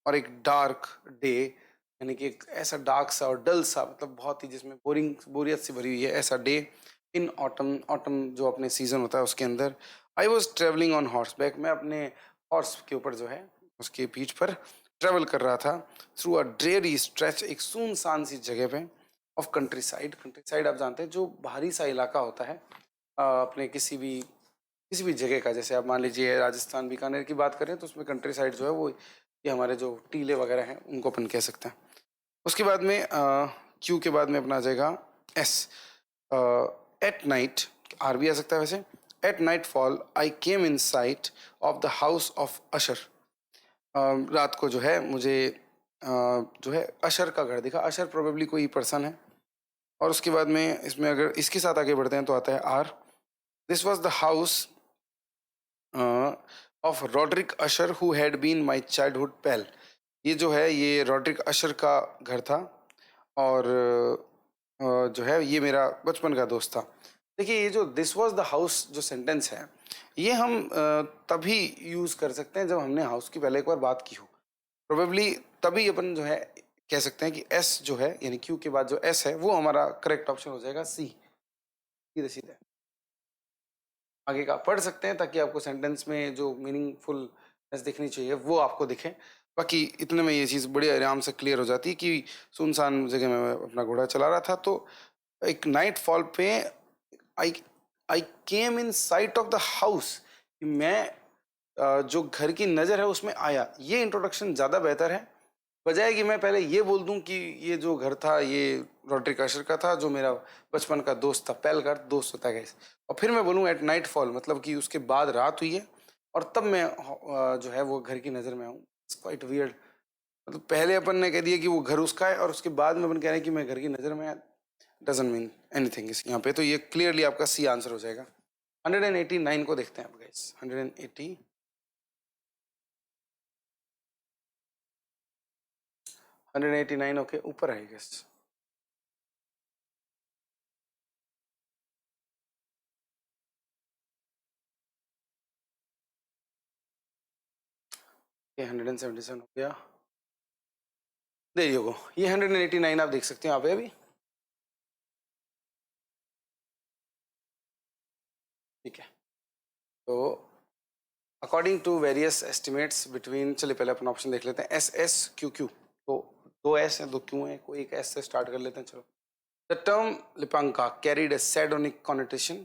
और एक डार्क डे यानी कि एक ऐसा डार्क सा और डल सा, मतलब बहुत ही जिसमें बोरियत सी भरी हुई है, ऐसा डे इन ऑटम जो अपने सीजन होता है उसके अंदर। I was travelling on horse back. मैं अपने हॉर्स के ऊपर जो है उसके पीठ पर ट्रेवल कर रहा था थ्रू अ ड्रेरी स्ट्रेच, एक सुनसान सी जगह पे ऑफ कंट्री साइड आप जानते हैं जो बाहरी सा इलाका होता है अपने किसी भी जगह का। जैसे आप मान लीजिए राजस्थान बीकानेर की बात करें तो उसमें कंट्री साइड जो है वो ये हमारे जो टीले वगैरह हैं उनको अपन कह सकते हैं। उसके बाद में क्यू के बाद में अपना आ जाएगा एस। एट नाइट, आर भी आ सकता है वैसे। At nightfall I came in sight of the house of Usher. रात को जो है मुझे जो है अशर का घर दिखा। अशर प्रोबेबली कोई पर्सन है। और उसके बाद में इसमें अगर इसके साथ आगे बढ़ते हैं तो आता है R. This was the house of Roderick Usher who had been my childhood pal. ये जो है ये रॉड्रिक अशर का घर था और जो है ये मेरा बचपन का दोस्त था। देखिए ये जो दिस वॉज द हाउस जो सेंटेंस है ये हम तभी यूज़ कर सकते हैं जब हमने हाउस की पहले एक बार बात की हो। प्रोबेबली तभी अपन जो है कह सकते हैं कि एस जो है यानी क्यू के बाद जो एस है वो हमारा करेक्ट ऑप्शन हो जाएगा सी। सीधे सीधे आगे का पढ़ सकते हैं ताकि आपको सेंटेंस में जो मीनिंगफुलनेस दिखनी चाहिए वो आपको दिखे। बाकी इतने में ये चीज़ बड़ी आराम से क्लियर हो जाती है कि सुनसान जगह में मैं अपना घोड़ा चला रहा था तो एक नाइट फॉल पे आई आई came in sight of the house. मैं जो घर की नज़र है उसमें आया, ये इंट्रोडक्शन ज़्यादा बेहतर है बजाय कि मैं पहले ये बोल दूं कि ये जो घर था ये रॉड्रिक आशर का था, जो मेरा बचपन का दोस्त था, पेलगार दोस्त होता है गाइस, और फिर मैं बोलूँ एट नाइट फॉल, मतलब कि उसके बाद रात हुई है और तब मैं जो है वो घर की नज़र में आऊँ। It's quite weird. मतलब पहले अपन ने कह दिया कि वो घर उसका है और उसके बाद में अपन कह रहे हैं कि मैं घर की नज़र में आया। डजंट मीन एनीथिंग इस यहाँ पे, तो ये क्लियरली आपका सी आंसर हो जाएगा। 189 को देखते हैं आप गाइस। 180 189 ओके, ऊपर है गेस। ये 177 हो गया। देयर यू गो, ये 189 आप देख सकते हैं यहाँ पे अभी। ठीक है, तो according to various estimates between, चलिए पहले अपन ऑप्शन देख लेते हैं, एस एस क्यू क्यू, तो दो एस हैं दो क्यू हैं, कोई एक एस से स्टार्ट कर लेते हैं। चलो, the term lipanka carried a sardonic connotation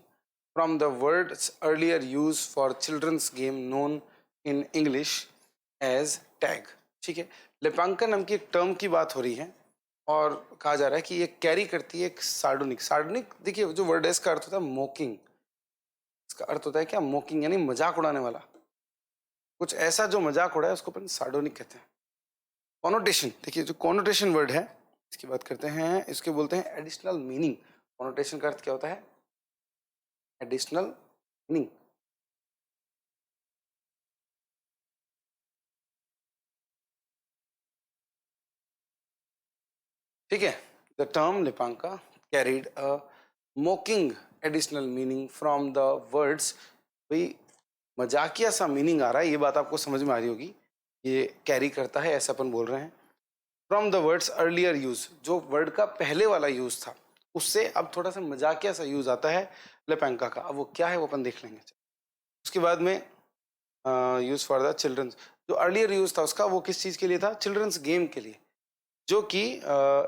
from the words earlier used for children's game known in English as tag। ठीक है, लिपांका नाम की एक टर्म की बात हो रही है और कहा जा रहा है कि ये कैरी करती है एक सार्डोनिक। सार्डोनिक देखिए, जो वर्ड है इसका अर्थ होता है मोकिंग। इसका अर्थ होता है क्या? मोकिंग, यानी मजाक उड़ाने वाला। कुछ ऐसा जो मजाक उड़ाए उसको अपन सार्डोनिक कहते हैं। कॉनोटेशन, देखिए जो कॉनोटेशन वर्ड है इसकी बात करते हैं, इसके बोलते हैं एडिशनल मीनिंग। कॉनोटेशन का अर्थ क्या होता है? Additional meaning. ठीक है, the term lipanka carried a mocking additional meaning from the words. भाई मजाकिया सा मीनिंग आ रहा है, ये बात आपको समझ में आ रही होगी। ये कैरी करता है ऐसा अपन बोल रहे हैं। From the words earlier use, जो वर्ड का पहले वाला यूज था उससे अब थोड़ा सा मजाकिया सा यूज आता है लिपांका का। अब वो क्या है वो अपन देख लेंगे। उसके बाद में यूज फॉर द चिल्ड्रंस, जो अर्लियर यूज था उसका वो किस चीज के लिए था? चिल्ड्रंस गेम के लिए, जो कि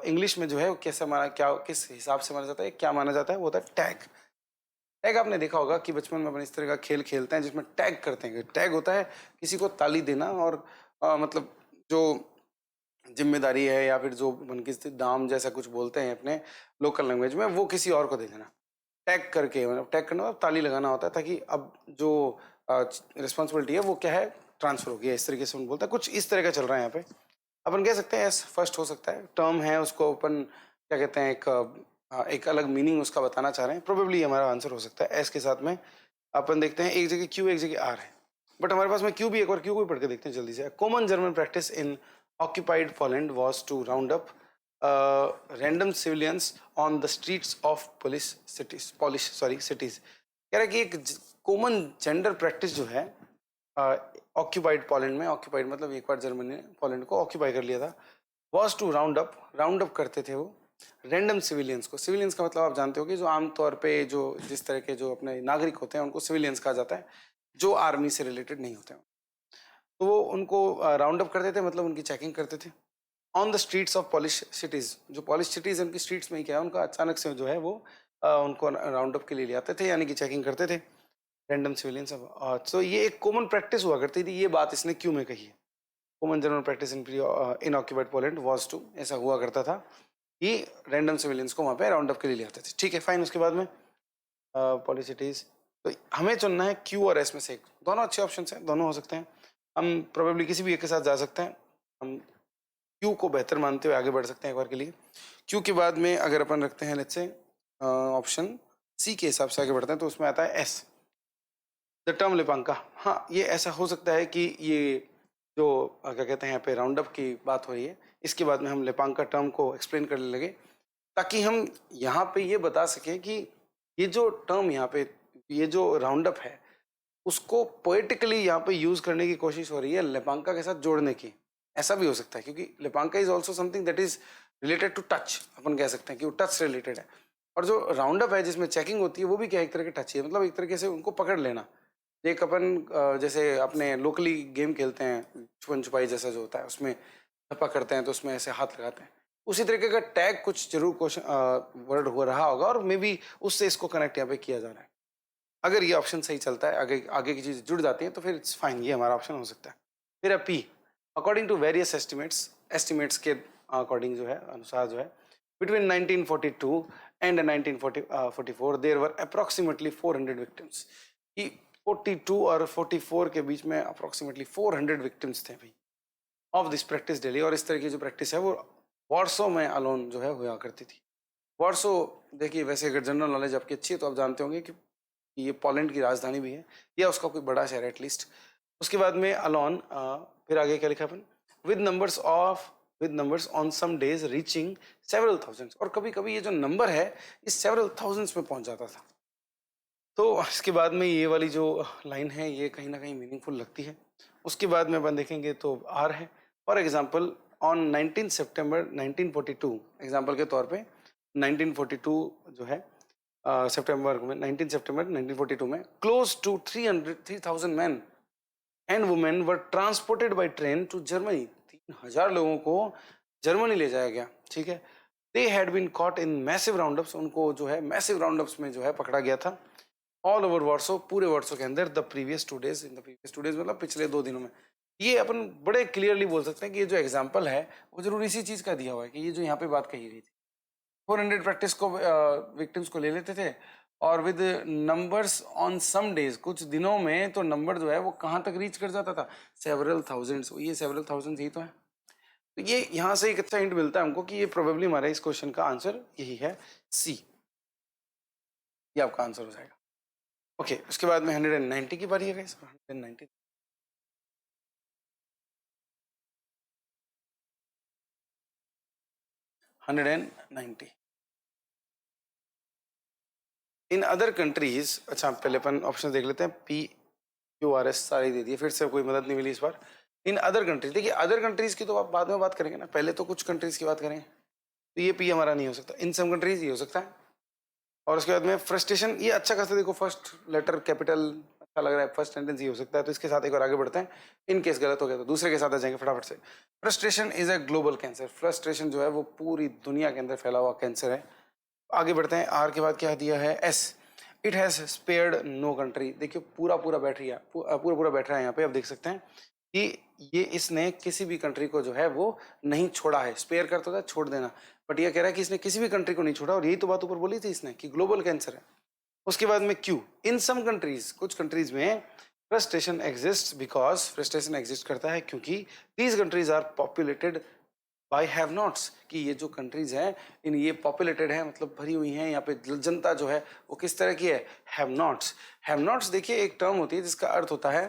इंग्लिश में जो है वो कैसे माना, क्या किस हिसाब से माना जाता है, क्या माना जाता है? वो होता है टैग। टैग आपने देखा होगा कि बचपन में अपन इस तरह का खेल खेलते हैं जिसमें टैग करते हैं। टैग होता है किसी को ताली देना और मतलब जो जिम्मेदारी है या फिर जो मन की दाम जैसा कुछ बोलते हैं अपने लोकल लैंग्वेज में, वो किसी और को दे देना। टैग करके, मतलब टैग करना मतलब ताली लगाना होता है, ताकि अब जो रिस्पॉन्सिबिलिटी है वो क्या है, ट्रांसफर हो गया। इस तरीके से उन बोलता है, कुछ इस तरह का चल रहा है यहाँ पे। अपन कह सकते हैं एस फर्स्ट हो सकता है, टर्म है उसको अपन क्या कहते हैं, एक अलग मीनिंग उसका बताना चाह रहे हैं। प्रोबेबली हमारा आंसर हो सकता है एस के साथ में। अपन देखते हैं एक जगह क्यू एक जगह आर है, बट हमारे पास में क्यू भी, एक बार क्यू को भी पढ़ के देखते हैं जल्दी से। Common German practice in occupied Poland was to round up random civilians on the streets of Polish cities। कह रहा है कि एक कॉमन जेंडर प्रैक्टिस जो है ऑक्यूपाइड पोलैंड में, ऑक्यूपाइड मतलब एक बार जर्मनी ने पोलैंड को ऑक्यूपाई कर लिया था, वॉज टू राउंड अप करते थे वो रैंडम सिविलियंस को। सिविलियंस का मतलब आप जानते हो कि जो आमतौर पे जो जिस तरह के जो अपने नागरिक होते हैं उनको सिविलियंस कहा जाता है, जो आर्मी से रिलेटेड नहीं होते हैं। तो वो उनको राउंड अप करते थे, मतलब उनकी चेकिंग करते थे on the streets of polish cities. जो पॉलिश सिटीज़ उनकी स्ट्रीट्स में ही क्या है, उनका अचानक से जो है वो उनको राउंड अप के लिए ले आते थे, यानी कि चेकिंग करते थे रैंडम सिविलियंस। तो ये एक कॉमन प्रैक्टिस हुआ करती थी, ये बात इसने क्यों में कही है। Common general practice in occupied Poland was to, ऐसा हुआ करता था कि रैंडम सिविलियंस को वहाँ पे राउंड अप के लिए ले आते थे। ठीक है, फाइन। उसके बाद में पॉलिश सिटीज़, तो हमें चुनना है क्यू और एस में से एक। दोनों अच्छे ऑप्शन हैं, दोनों हो सकते हैं। हम प्रोबेबली किसी भी एक के साथ जा सकते हैं। हम क्यू को बेहतर मानते हुए आगे बढ़ सकते हैं एक बार के लिए। क्यू के बाद में अगर अपन रखते हैं लेट्स से ऑप्शन सी के हिसाब से आगे बढ़ते हैं, तो उसमें आता है एस, द टर्म लिपांका। हाँ, ये ऐसा हो सकता है कि ये जो क्या कहते हैं यहाँ पे राउंड अप की बात हो रही है, इसके बाद में हम लिपांका टर्म को एक्सप्लेन करने लगे, ताकि हम यहाँ पे ये बता सकें कि ये जो टर्म यहाँ पे, ये जो राउंड अप है, उसको पोएटिकली यहाँ पे यूज करने की कोशिश हो रही है लेपांका के साथ जोड़ने की। ऐसा भी हो सकता है क्योंकि lepanka is also something that is related to touch. अपन कह सकते हैं कि वो टच से रिलेटेड है। और जो राउंड अप है जिसमें चेकिंग होती है, वो भी क्या एक तरह के टच है, मतलब एक तरीके से उनको पकड़ लेना। एक अपन जैसे अपने लोकली गेम खेलते हैं छुपन छुपाई जैसा जो होता है, उसमें धप्पा करते हैं तो उसमें ऐसे हाथ लगाते हैं, उसी तरीके का टैग कुछ जरूर क्वेश्चन वर्ड हो रहा होगा और मे बी उससे इसको कनेक्ट यहाँ पे किया जा रहा है। अगर ये ऑप्शन सही चलता है, आगे आगे की चीज़ जुड़ जाती है तो फिर इट्स फाइन, ये हमारा ऑप्शन हो सकता है। फिर है P, according to various estimates के अकॉर्डिंग जो है, अनुसार जो है, between 1942 and 1944 there were approximately 400 victims. कि 42 और 44 के बीच में अप्रॉक्सीमेटली 400 विक्टिम्स थे भाई ऑफ दिस प्रैक्टिस डेली। और इस तरह की जो प्रैक्टिस है वो वॉर्सो में अलोन जो है हुआ करती थी। वॉर्सो, देखिए वैसे अगर जनरल नॉलेज आपकी अच्छी है तो आप जानते होंगे कि ये पोलैंड की राजधानी भी है या उसका कोई बड़ा शहर है एटलीस्ट। उसके बाद में अलोन, फिर आगे क्या लिखा अपन, with numbers on some days reaching several thousands. और कभी कभी ये जो नंबर है इस सेवरल थाउजेंड्स में पहुंच जाता था। तो इसके बाद में ये वाली जो लाइन है ये कहीं ना कहीं मीनिंगफुल लगती है। उसके बाद में अपन देखेंगे तो आर है, फॉर एग्जाम्पल ऑन 19 सितंबर 1942, एग्जाम्पल के तौर पे 1942 जो है सितंबर में, 19 सितंबर 1942 में close to 3,000 man and women were transported by train to Germany. 3,000 लोगों को जर्मनी ले जाया गया, ठीक है। They had been caught in massive roundups, उनको जो है मैसिव राउंडअप्स में जो है पकड़ा गया था। ऑल ओवर वार्सो, पूरे वार्सो के अंदर, the previous 2 days, in the previous 2 days मतलब पिछले 2 दिनों में। ये अपन बड़े क्लियरली बोल सकते हैं कि ये जो एग्जाम्पल है वो जरूर इसी चीज का दिया हुआ है कि ये जो यहाँ पे बात कही गई थी 400 प्रैक्टिस को विक्टिम्स को ले लेते थे और with numbers on some days, कुछ दिनों में तो नंबर जो है वो कहाँ तक रीच कर जाता था, सेवरल थाउजेंड्स। ये सेवरल थाउजेंड्स ही तो है। तो ये यहाँ से एक अच्छा हिंट मिलता है हमको कि ये प्रोबेबली हमारा इस क्वेश्चन का आंसर यही है, सी। ये आपका आंसर हो जाएगा। ओके, उसके बाद में 190 की बारी है गाइस। 190 190 इन अदर कंट्रीज। अच्छा पहले अपन ऑप्शन देख लेते हैं, पी क्यू आर एस सारी दे दिए, फिर से कोई मदद नहीं मिली इस बार। इन अदर कंट्रीज, देखिए अदर कंट्रीज की तो आप बाद में बात करेंगे ना, पहले तो कुछ कंट्रीज की बात करेंगे। तो ये पी हमारा नहीं हो सकता, इन सम कंट्रीज ये हो सकता है। और उसके बाद में फ्रस्ट्रेशन, ये अच्छा खासा देखो, फर्स्ट लेटर कैपिटल अच्छा लग रहा है, फर्स्ट सेंटेंस ये हो सकता है। तो इसके साथ एक और आगे बढ़ते हैं, इन केस गलत हो गया तो दूसरे के साथ आ जाएंगे फटाफट से। Frustration is a global cancer, frustration जो है वो पूरी दुनिया के अंदर फैला हुआ कैंसर है। आगे बढ़ते हैं, आर के बाद क्या दिया है, S, it has spared no country. देखिए पूरा पूरा बैठ रहा है, पूरा बैठ रहा है यहाँ पे, आप देख सकते हैं कि ये इसने किसी भी कंट्री को जो है वो नहीं छोड़ा है। स्पेयर करता था छोड़ देना, बट ये कह रहा है कि इसने किसी भी कंट्री को नहीं छोड़ा, और यही तो बात ऊपर बोली थी इसने कि ग्लोबल कैंसर है। उसके बाद में क्यू, इन सम कंट्रीज, कुछ कंट्रीज में frustration exist because, frustration exist करता है क्योंकि these countries are populated by have nots, कि ये जो कंट्रीज हैं इन ये पॉपुलेटेड है, मतलब भरी हुई हैं, यहाँ पे जनता जो है वो किस तरह की है, हैव नॉट्स। हैव नॉट्स देखिए एक टर्म होती है जिसका अर्थ होता है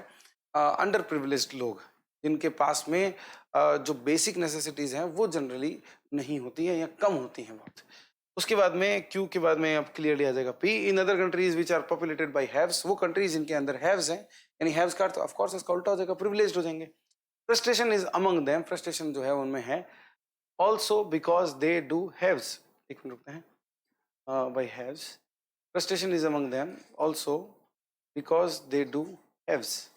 अंडर प्रिविलेज्ड लोग, जिनके पास में जो बेसिक नेसेसिटीज हैं वो जनरली नहीं होती हैं या कम होती हैं बहुत। उसके बाद में क्यू के बाद में अब क्लियरली आ जाएगा P, in other countries which are populated by haves, वो कंट्रीज जिनके अंदर हैव्स हैं, यानी हैव्स का अर्थ ऑफ कोर्स इसका उल्टा हो जाएगा, प्रिविलेज्ड हो जाएंगे। Frustration is among them, frustration जो है उनमें है, also because they do haves, एक मिनट रुकते हैं, by haves, frustration is among them also because they do haves.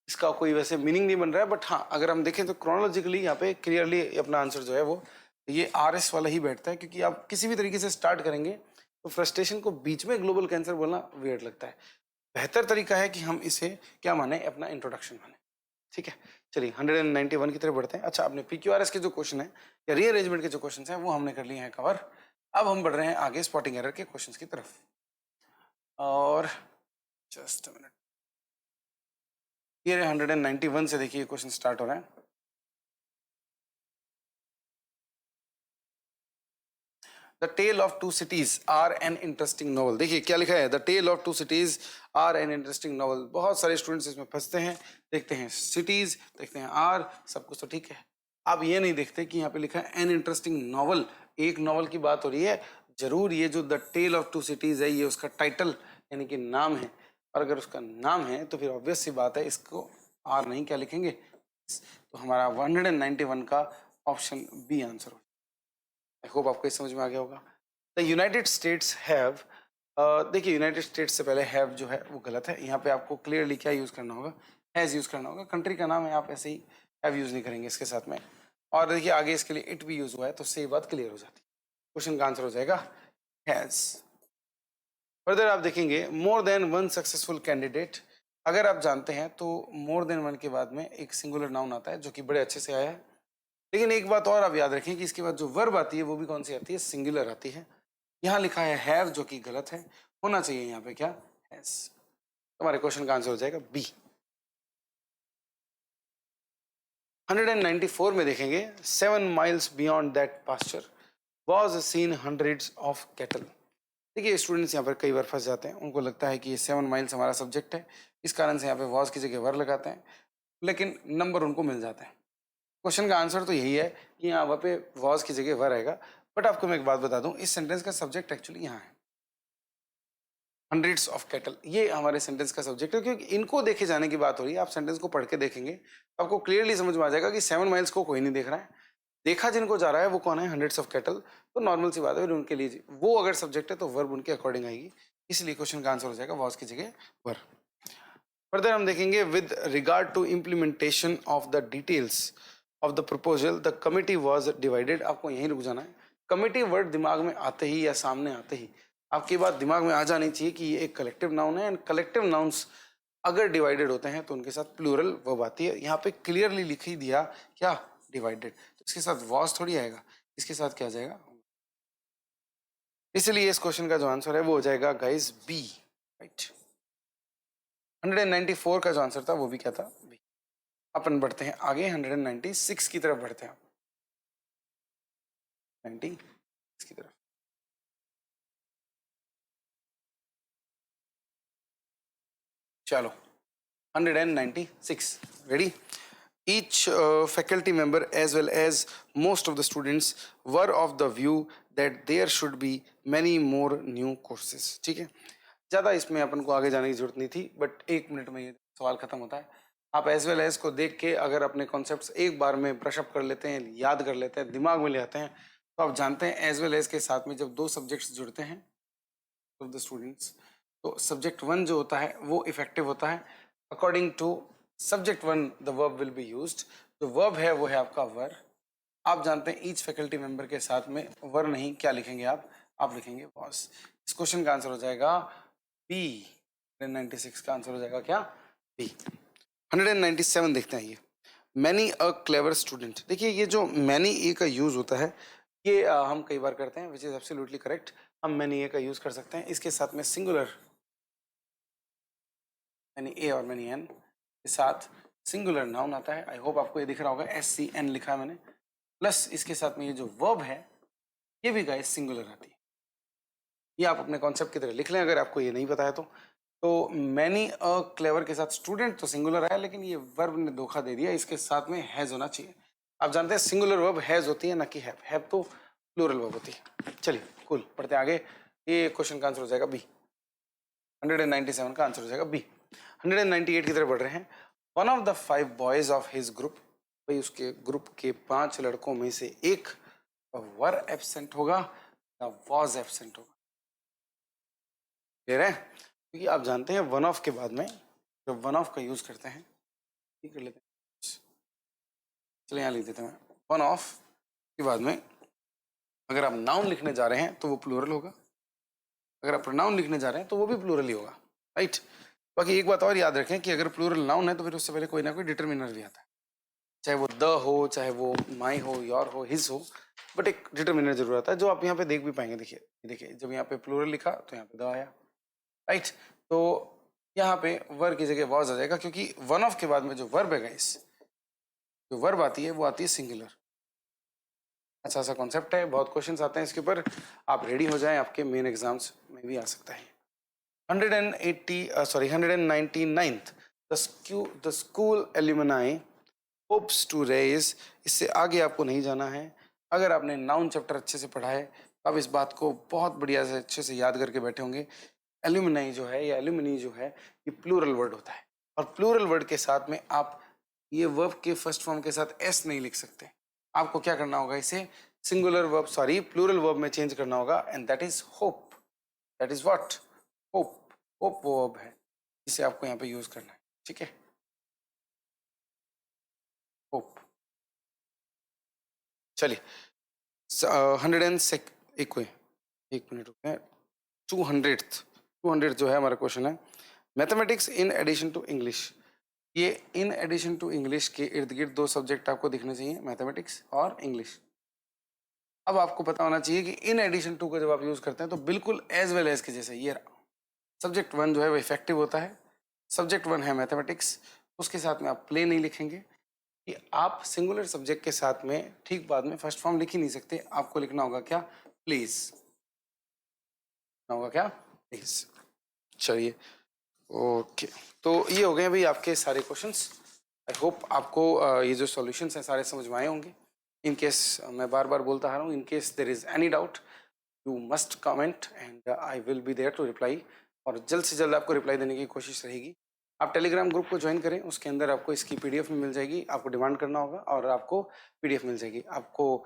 इसका कोई वैसे मीनिंग नहीं बन रहा है, बट हाँ अगर हम देखें तो क्रोनोलॉजिकली यहाँ पे क्लियरली अपना आंसर जो है वो ये आर एस वाला ही बैठता है, क्योंकि आप किसी भी तरीके से स्टार्ट करेंगे तो फ्रस्ट्रेशन को बीच में ग्लोबल कैंसर बोलना वियर्ड लगता है। बेहतर तरीका है कि हम इसे क्या माने, अपना इंट्रोडक्शन माने। ठीक है, चलिए 191 की तरफ बढ़ते हैं। अच्छा, आपने PQRS के जो क्वेश्चन है या रीअरेंजमेंट के जो क्वेश्चन हैं वो हमने कर लिए हैं कवर। अब हम बढ़ रहे हैं आगे स्पॉटिंग एरर के क्वेश्चन की तरफ। और जस्ट मिनट, ये 191 से देखिए क्वेश्चन स्टार्ट हो रहा है। The tale of two cities are an interesting novel. देखिए क्या लिखा है, the tale of two cities are an interesting novel. बहुत सारे स्टूडेंट्स इसमें फंसते हैं, देखते हैं सिटीज, देखते हैं आर, सब कुछ तो ठीक है, आप ये नहीं देखते कि यहाँ पे लिखा है एन इंटरेस्टिंग नॉवल, एक नॉवल की बात हो रही है। जरूर ये जो the tale of two cities है ये उसका टाइटल यानी कि नाम है, और अगर उसका नाम है तो फिर ऑब्वियस सी बात है इसको आर नहीं क्या लिखेंगे। तो हमारा 191 का ऑप्शन बी आंसर हो। आई होप आपको समझ में आ गया होगा। द यूनाइटेड स्टेट्स हैव, देखिए यूनाइटेड स्टेट्स से पहले हैव जो है वो गलत है, यहाँ पे आपको क्लियरली क्या यूज करना होगा, हैज यूज करना होगा। कंट्री का नाम है, आप ऐसे ही हैव यूज नहीं करेंगे इसके साथ में। और देखिए आगे इसके लिए इट भी यूज हुआ है, तो सही बात क्लियर हो जाती है। क्वेश्चन का आंसर हो जाएगा हैज। फर्दर आप देखेंगे more than one successful candidate, अगर आप जानते हैं तो मोर देन वन के बाद में एक सिंगुलर नाउन आता है जो कि बड़े अच्छे से आया है। लेकिन एक बात और आप याद रखें कि इसके बाद जो वर्ब आती है वो भी कौन सी आती है, सिंगुलर आती है। यहाँ लिखा है हैव जो कि गलत है, होना चाहिए यहाँ पे क्या, हैज। हमारे क्वेश्चन का आंसर हो जाएगा बी। 194 में देखेंगे 7 miles beyond that pasture was seen hundreds of cattle. देखिए स्टूडेंट्स यहाँ पर कई बार फंस जाते हैं, उनको लगता है कि ये 7 माइल्स हमारा सब्जेक्ट है, इस कारण से यहाँ पे वॉज की जगह वर लगाते हैं, लेकिन नंबर उनको मिल जाता है। क्वेश्चन का आंसर तो यही है कि यहाँ पे वॉज की जगह वर आएगा। बट आपको मैं एक बात बता दूं, इस सेंटेंस का सब्जेक्ट एक्चुअली यहाँ है, हंड्रेड्स ऑफ कैटल, ये हमारे सेंटेंस का सब्जेक्ट है। क्योंकि इनको देखे जाने की बात हो रही है, आप सेंटेंस को पढ़ के देखेंगे तो आपको क्लियरली समझ में आ जाएगा कि 7 माइल्स को कोई नहीं देख रहा है, देखा जिनको जा रहा है वो कौन है, हंड्रेड्स ऑफ कैटल। तो नॉर्मल सी बात है उनके लिए, वो अगर सब्जेक्ट है तो वर्ब उनके अकॉर्डिंग आएगी, इसलिए क्वेश्चन का आंसर हो जाएगा वॉज की जगह वर। फर्दर हम देखेंगे with regard to implementation of the details of the proposal the committee was divided. आपको यहीं रुक जाना है। कमिटी वर्ड दिमाग में आते ही या सामने आते ही आपकी बात दिमाग में आ जानी चाहिए कि ये एक कलेक्टिव नाउन है, एंड कलेक्टिव नाउन्स अगर डिवाइडेड होते हैं तो उनके साथ प्लूरल वर्ब आती है। यहाँ पे क्लियरली लिख ही दिया क्या, डिवाइडेड, तो इसके साथ वॉज थोड़ी आएगा, इसके साथ क्या आ जाएगा। इसलिए इस क्वेश्चन का जो आंसर है वो हो जाएगा गाइस बी, राइट। 194 का जो आंसर था वो भी क्या था, बी। अपन बढ़ते हैं आगे, 196 की तरफ बढ़ते हैं, 96 की तरफ। चलो 196, ready? Each faculty member as well as most of the students were of the view that there should be many more new courses. ठीक है, ज़्यादा इसमें अपन को आगे जाने की जरूरत नहीं थी, बट 1 मिनट में ये सवाल खत्म होता है। आप एज वेल एज को देख के अगर अपने कॉन्सेप्ट्स एक बार में ब्रश अप कर लेते हैं, याद कर लेते हैं, दिमाग में ले आते हैं, तो आप जानते हैं एज वेल एज के साथ में जब दो सब्जेक्ट्स जुड़ते हैं ऑफ द स्टूडेंट्स, तो सब्जेक्ट वन जो होता है वो इफेक्टिव होता है। According to subject one the verb will be used, जो वर्ब है वो है आपका वर। आप जानते हैं ईच फैकल्टी मेंबर के साथ में वर नहीं, क्या लिखेंगे आप लिखेंगे वॉज। इस क्वेश्चन का आंसर हो जाएगा बी। 196 का आंसर हो जाएगा क्या, बी। 197 देखते हैं, ये मैनी अ क्लेवर स्टूडेंट। देखिए ये जो मैनी ए का यूज होता है ये हम कई बार करते हैं, विच इज एब्सोल्युटली करेक्ट। हम मैनी ए का यूज कर सकते हैं, इसके साथ में सिंगुलर मैनी ए और मैनी एन के साथ सिंगुलर नाउन आता है। आई होप आपको ये दिख रहा होगा, SCN लिखा है मैंने, प्लस इसके साथ में ये जो वर्ब है ये भी गाइस सिंगुलर आती है। ये आप अपने कॉन्सेप्ट की तरह लिख लें अगर आपको ये नहीं पता है तो मैनी अ क्लेवर के साथ स्टूडेंट तो सिंगुलर आया, लेकिन ये वर्ब ने धोखा दे दिया, इसके साथ में हैज होना चाहिए। आप जानते हैं सिंगुलर वर्ब हैज होती है ना कि हैव तो प्लूरल वर्ब होती है। चलिए कूल, पढ़ते हैं आगे। ये क्वेश्चन का आंसर हो जाएगा बी। 197 का आंसर हो जाएगा बी। 198 की तरफ बढ़ रहे हैं। One of the 5 boys of his group, भाई उसके ग्रुप के 5 लड़कों में से एक वर एब्सेंट होगा या वॉज एब्सेंट होगा, क्लियर है? क्योंकि आप जानते हैं वन ऑफ के बाद में जब वन ऑफ का यूज करते हैं, ठीक कर लेते हैं, चलिए यहाँ लिख देते हैं, वन ऑफ के बाद में अगर आप नाउन लिखने जा रहे हैं तो वो प्लूरल होगा, अगर आप प्रोनाउन लिखने जा रहे हैं तो वो भी प्लूरल ही होगा, राइट। बाकी एक बात और याद रखें कि अगर प्लूरल नाउन है तो फिर उससे पहले कोई ना कोई डिटर्मिनर भी आता है, चाहे वो द हो, चाहे वो माई हो, योर हो, हिज हो, बट एक डिटर्मिनर जरूर आता है जो आप यहाँ पे देख भी पाएंगे। देखिए जब यहाँ पे प्लूरल लिखा तो यहाँ पे द आया, राइट। तो यहाँ पे वर्ब की जगह वॉज आ जाएगा, क्योंकि वन ऑफ के बाद में जो वर्ब है गाइस, जो वर्ब आती है वो आती है सिंगुलर। अच्छा सा कॉन्सेप्ट है, बहुत क्वेश्चंस आते हैं इसके ऊपर, आप रेडी हो जाएं, आपके मेन एग्जाम्स में भी आ सकता है। 199th the school alumni hopes to raise, इससे आगे आपको नहीं जाना है। अगर आपने नाउन चैप्टर अच्छे से पढ़ा है तो आप इस बात को बहुत बढ़िया से अच्छे से याद करके बैठे होंगे। एल्यूमिनाई जो है या एल्यूमिनी जो है ये प्लूरल वर्ड होता है, और प्लूरल वर्ड के साथ में आप ये वर्ब के फर्स्ट फॉर्म के साथ एस नहीं लिख सकते। आपको क्या करना होगा, इसे सिंगुलर वर्ब प्लूरल वर्ब में चेंज करना होगा, and that is hope. That is what, hope. Hope वो वर्ब है जिसे आपको यहाँ पे यूज करना है, ठीक है, होप। चलिए 100 एक मिनट रुके, 200th 200 जो है हमारा क्वेश्चन है, mathematics in addition to English. ये इन एडिशन टू इंग्लिश के इर्द गिर्द दो सब्जेक्ट आपको दिखने चाहिए, मैथमेटिक्स और इंग्लिश। अब आपको पता होना चाहिए कि इन एडिशन टू का जब आप यूज करते हैं तो बिल्कुल एज वेल एज के जैसे ये सब्जेक्ट वन जो है वो इफेक्टिव होता है। सब्जेक्ट वन है मैथमेटिक्स, उसके साथ में आप प्ले नहीं लिखेंगे कि आप सिंगुलर सब्जेक्ट के साथ में ठीक बाद में फर्स्ट फॉर्म लिख ही नहीं सकते, आपको लिखना होगा क्या, प्लीज, होगा क्या, प्लीज। चलिए ओके, तो ये हो गए भाई आपके सारे क्वेश्चंस। आई होप आपको ये जो सॉल्यूशंस हैं सारे समझ में आए होंगे। इन केस मैं बार बार बोलता आ रहा हूँ, in case there is any doubt you must comment and I will be there to reply, और जल्द से जल्द आपको रिप्लाई देने की कोशिश रहेगी। आप टेलीग्राम ग्रुप को ज्वाइन करें, उसके अंदर आपको इसकी पीडीएफ में मिल जाएगी, आपको डिमांड करना होगा और आपको पीडीएफ मिल जाएगी। आपको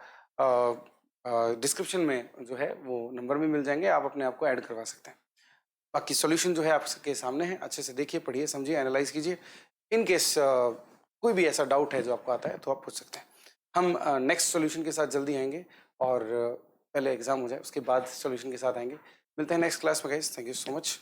डिस्क्रिप्शन में जो है वो नंबर भी मिल जाएंगे, आप अपने आप को ऐड करवा सकते हैं। बाकी सॉल्यूशन जो है आपके सामने है, अच्छे से देखिए, पढ़िए, समझिए, एनालाइज कीजिए। इन केस कोई भी ऐसा डाउट है जो आपको आता है तो आप पूछ सकते हैं। हम नेक्स्ट सॉल्यूशन के साथ जल्दी आएंगे, और पहले एग्जाम हो जाए उसके बाद सॉल्यूशन के साथ आएंगे। मिलते हैं नेक्स्ट क्लास में guys, thank you so much.